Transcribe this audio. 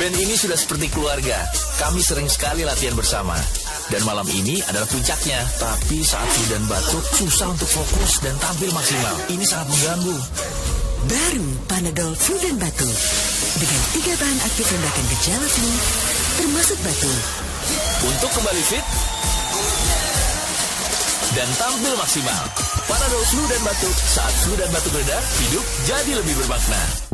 Band ini sudah seperti keluarga. Kami sering sekali latihan bersama. Dan malam ini adalah puncaknya. Tapi saat flu dan batuk, susah untuk fokus dan tampil maksimal. Ini sangat mengganggu. Baru Panadol Flu dan Batuk. Dengan 3 bahan aktif rendahkan gejala flu, termasuk batuk. Untuk kembali fit dan tampil maksimal. Panadol Flu dan Batuk. Saat flu dan batuk reda, hidup jadi lebih bermakna.